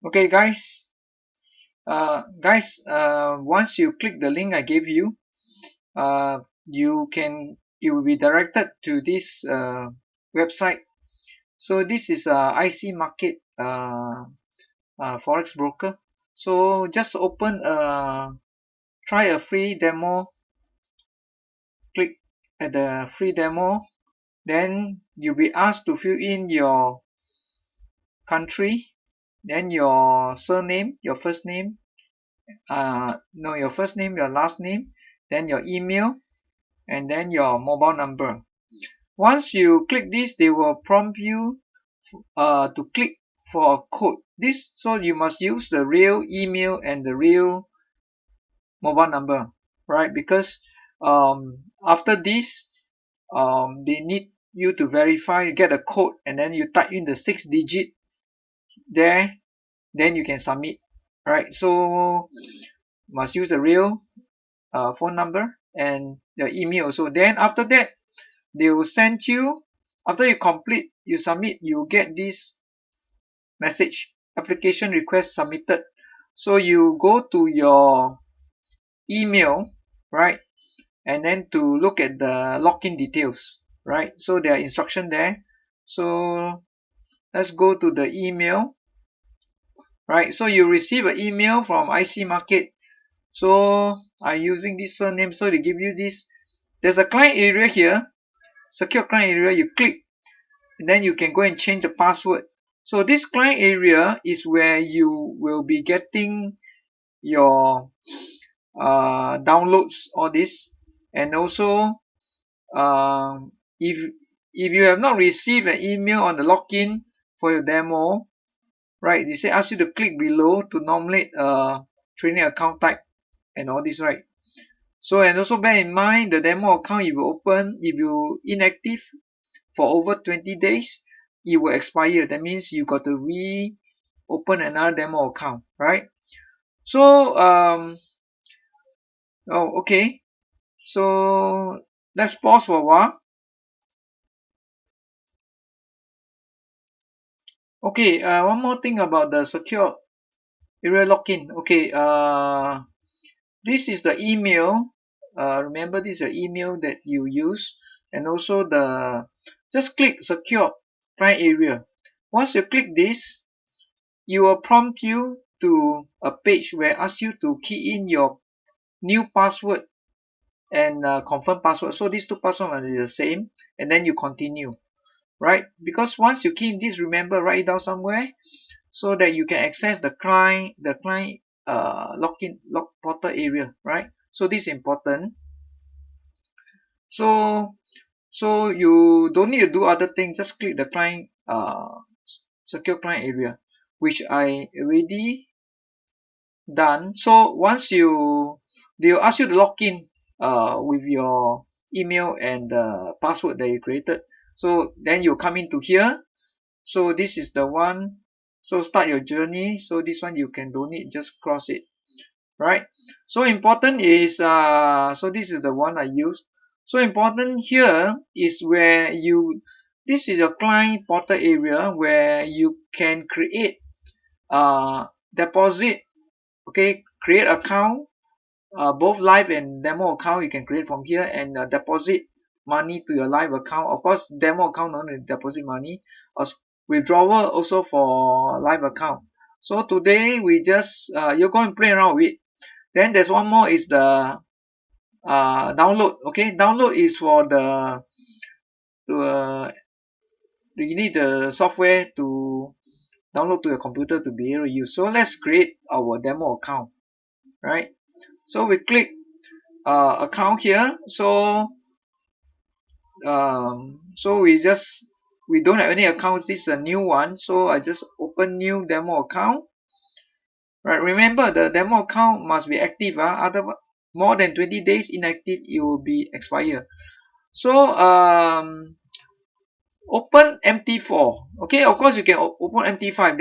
Okay, once you click the link I gave you, it will be directed to this website. So this is IC Market Forex Broker. So just try a free demo. Click at the free demo. Then you'll be asked to fill in your country, then your surname, your first name, no, your first name, your last name, then your email, and then your mobile number. Once you click this, they will prompt you to click for a code. So you must use the real email and the real mobile number, right? Because after this, they need you to verify, you get a code, and then you type in the 6 digit there, then you can submit, right? So must use the real phone number and your email also. Then after that, they will send you, after you submit, you get this message, application request submitted. So you go to your email, right? And then to look at the login details, right? So there are instruction there. So let's go to the email, right? So you receive an email from IC Market. So I'm using this surname, so they give you this. There's a client area here, secure client area. You click, and then you can go and change the password. So this client area is where you will be getting your downloads, all this. And also if you have not received an email on the login for your demo, right, they say ask you to click below to nominate a training account type and all this, right? So, and also bear in mind the demo account you will open, if you inactive for over 20 days, it will expire. That means you got to reopen another demo account, right? So okay, so let's pause for a while. Okay, one more thing about the secure area login. Okay, this is the email. Remember, this is the email that you use, and also just click secure client area. Once you click this, it will prompt you to a page where it asks you to key in your new password and confirm password. So these two passwords are the same, and then you continue, right? Because once you key in this, remember, write it down somewhere so that you can access the client log portal area, right? So this is important. So you don't need to do other things, just click the client secure client area, which I already done. So once they'll ask you to log in with your email and password that you created. So then you come into here. So this is the one. So start your journey. So this one you can donate, just cross it, right? So important is so this is the one I use. So important here is where this is your client portal area where you can create deposit, okay, create account, both live and demo account you can create from here, and deposit money to your live account. Of course, demo account not only deposit money, withdrawal also for live account. So today we just you're going to play around with it. Then there's one more is the download. Okay, download is for to, uh, you need the software to download to your computer to be able to use. So let's create our demo account, right? So we click account here. So we don't have any accounts. This is a new one, so I just open new demo account. Right, remember the demo account must be active. Otherwise, more than 20 days inactive, it will be expired. So open MT4. Okay, of course you can open MT5.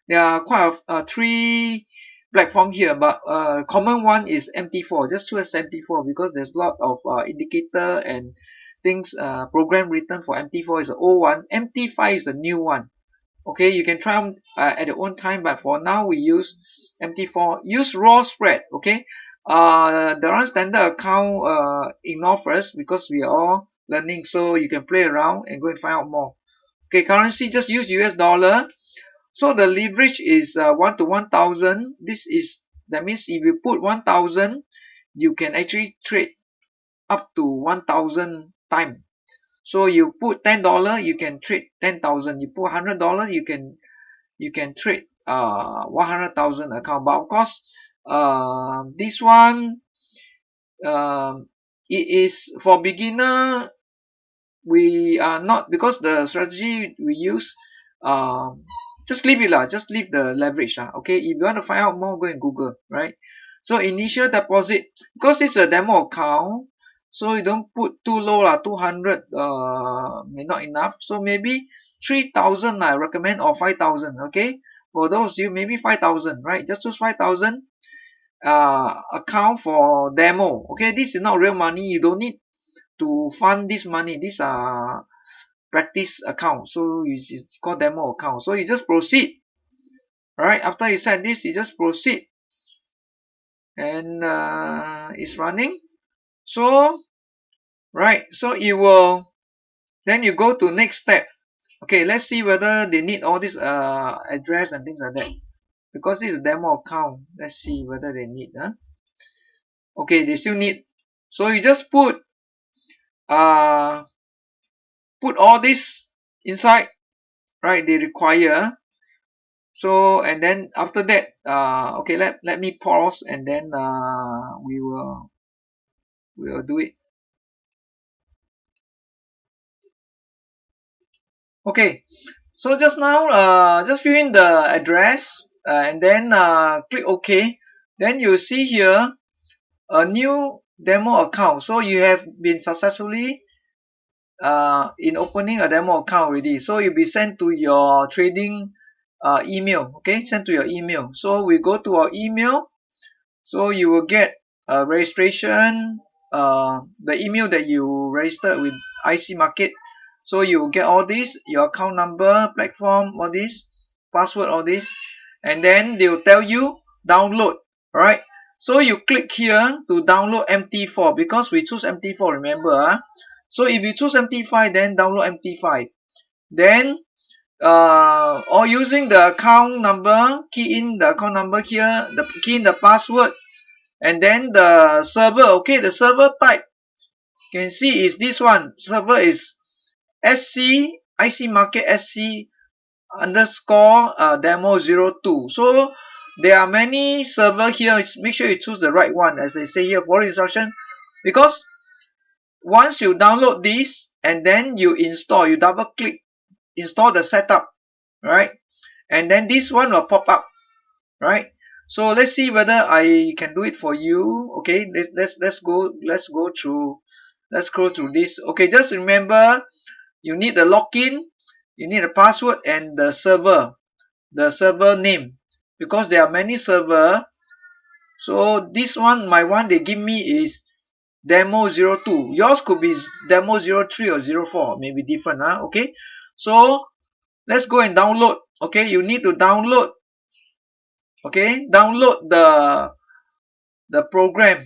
There are quite three platform here, but common one is MT4. Just choose MT4 because there's a lot of indicator and things program written for MT4 is the old one. MT5 is the new one. Okay, you can try at your own time, but for now we use MT4. Use raw spread. Okay, the non-standard account ignore first because we are all learning, so you can play around and go and find out more. Okay, currency just use US dollar. So the leverage is 1 to 1000. That means if you put 1000, you can actually trade up to 1000 times. So you put $10, you can trade 10,000. You put $100, you can trade 100,000 account. But of course, this one it is for beginner. We are not, because the strategy we use, um, just leave it lah. Just leave the leverage lah. Okay, if you want to find out more, go and Google, right? So initial deposit, because it's a demo account, so you don't put too low lah. 200 may not enough. So maybe 3,000 I recommend, or 5,000. Okay, for those you maybe 5,000, right? Just choose 5,000 account for demo. Okay, this is not real money. You don't need to fund this money. These are practice account, so it's called demo account. So you just proceed. All right, after you set this, you just proceed, and it's running. So right, so it will, then you go to next step. Okay, let's see whether they need all this address and things like that, because this is a demo account. Let's see whether they need. Okay, they still need. So you just uh put all this inside, right? They require. So, and then after that, okay, let me pause, and then we will do it. Okay, so just now, just fill in the address, and then click OK. Then you see here a new demo account. So you have been successfully in opening a demo account already. So you'll be sent to your trading email. Okay, sent to your email. So we go to our email. So you will get a registration, the email that you registered with IC Market. So you will get all this, your account number, platform, all this, password, all this, and then they will tell you download. Alright. So you click here to download MT4, because we choose MT4. Remember, so if you choose MT5, then download MT5. Then or using the account number, key in the account number here, key in the password, and then the server. Okay, the server type, you can see is this one. Server is SC IC Market SC underscore demo 02. So there are many server here. Make sure you choose the right one, as I say here, for instruction, because once you download this and then you install, you double click install the setup, right? And then this one will pop up, right? So let's see whether I can do it for you. Okay, let's go through this. Okay, just remember, you need the login, you need a password, and the server name, because there are many server. So this one, my one they give me is demo 02. Yours could be demo 03 or 04, maybe different. Okay, so let's go and download. Okay, you need to download. Okay, download the program.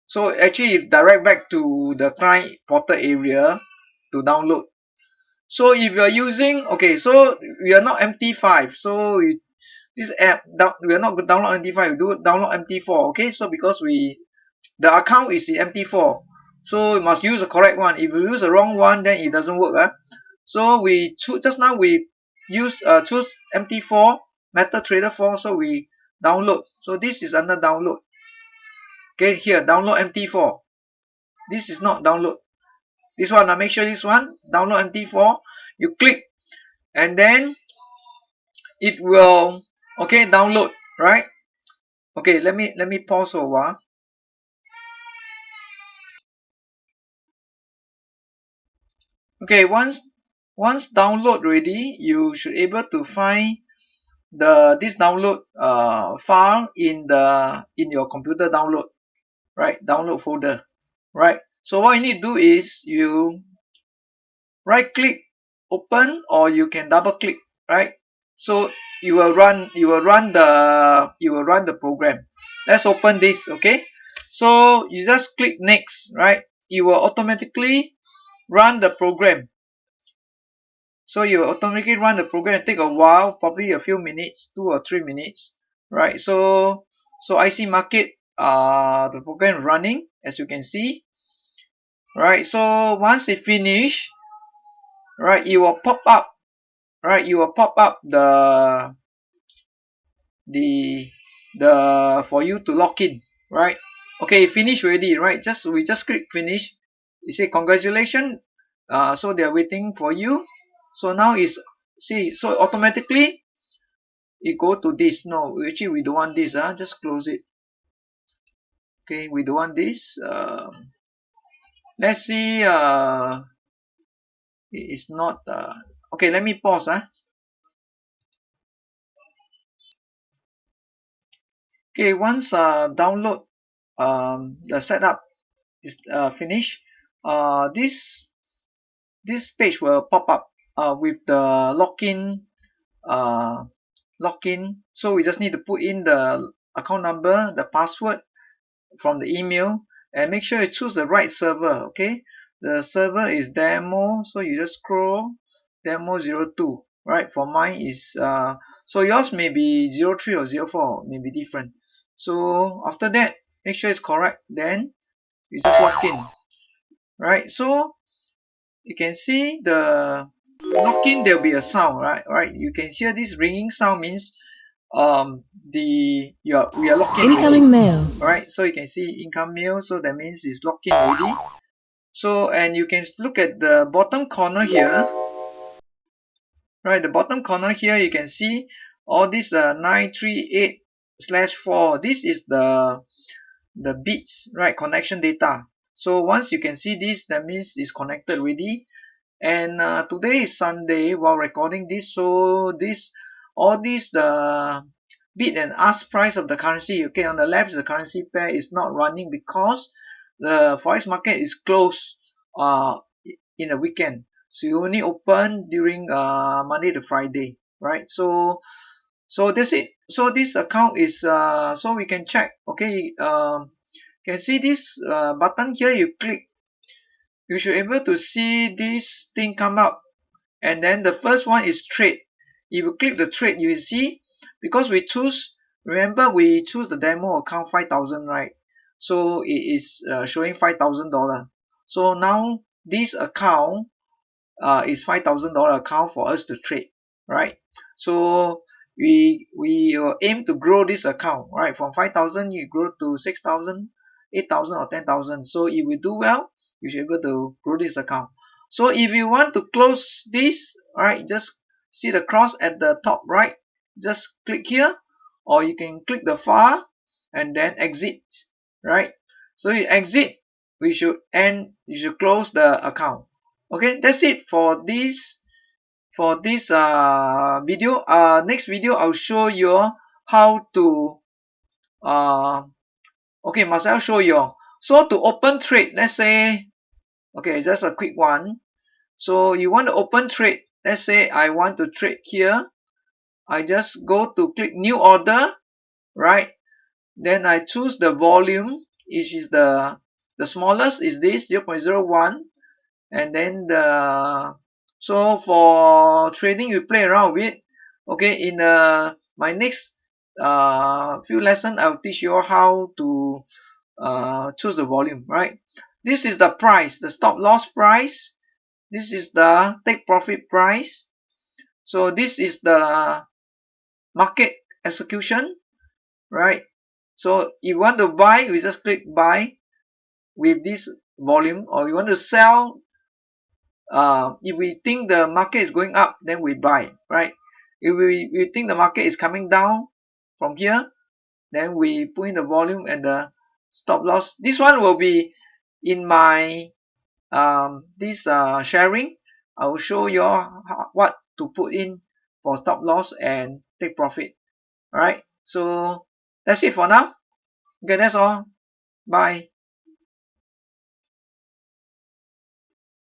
So actually direct back to the client portal area to download. So if you're using, okay, so we are not MT5, so this app, we are not download MT5, we do download MT4. Okay, so because the account is in MT4, so you must use the correct one. If you use the wrong one, then it doesn't work. So we just now we choose MT4 MetaTrader 4, so we download. So this is under download. Okay, here download MT4. This is not download. This one, make sure this one download MT4. You click, and then it will download, right? Okay, let me pause for a while. Okay, once download ready, you should able to find this download file in your computer download, right? Download folder, right? So what you need to do is you right click open or you can double click, right? So you will run the program. Let's open this, okay? So you just click next, right? It will automatically run the program. So you automatically run the program and take a while, probably a few minutes, 2 or 3 minutes, right? So IC Market, the program is running, as you can see, right? So once it finish, right, it will pop up, right? You will pop up the for you to log in, right? Okay, finish already, right? We just click finish. You say congratulations. So they are waiting for you. So now is see, so automatically it go to this. No, actually we don't want this. Just close it. Okay, we don't want this. Let's see. It's not. Okay, let me pause. Okay, once download the setup is finished, this page will pop up with the login login. So we just need to put in the account number, the password from the email, and make sure you choose the right server. Okay, the server is demo, so you just scroll demo 02, right? For mine is so yours may be 03 or 04, may be different. So after that, make sure it's correct, then you just log in, right? So you can see the login, there will be a sound, right? You can hear this ringing sound, means we are logged in already. Incoming mail. Alright, so you can see income mail, so that means it's logged in already. So, and you can look at the bottom corner here, right? The bottom corner here, you can see all this 938/4. This is the bits, right? Connection data. So once you can see this, that means it's connected already. And today is Sunday while recording this, so all these the bid and ask price of the currency, okay, on the left, the currency pair is not running because the forex market is closed in the weekend. So you only open during Monday to Friday, right? So that's it. So this account is so we can check, okay. Can see this button here, you click, you should able to see this thing come up, and then the first one is trade. If you click the trade, you will see, because we choose, remember we choose the demo account 5,000, right? So it is showing $5,000. So now this account is $5,000 account for us to trade, right? So we will aim to grow this account, right? From 5,000 you grow to 6,000, 8,000 or 10,000. So if we do well, you should be able to grow this account. So if you want to close this, right, just see the cross at the top right, just click here, or you can click the file and then exit, right? So you exit, you should close the account. Okay, that's it for this video. Next video I'll show you how to okay, myself show you. So to open trade, let's say, okay, just a quick one. So you want to open trade, let's say I want to trade here. I just go to click new order, right? Then I choose the volume, which is the smallest is this 0.01, and then so for trading you play around with it. Okay, in my next few lesson I'll teach you how to choose the volume, right? This is the price, the stop loss price. This is the take profit price. So this is the market execution, right? So if you want to buy, we just click buy with this volume, or you want to sell, if we think the market is going up, then we buy, right? If we think the market is coming down from here, then we put in the volume and the stop loss. This one will be in my this sharing. I will show you what to put in for stop loss and take profit. Alright, so that's it for now. Okay, that's all. Bye.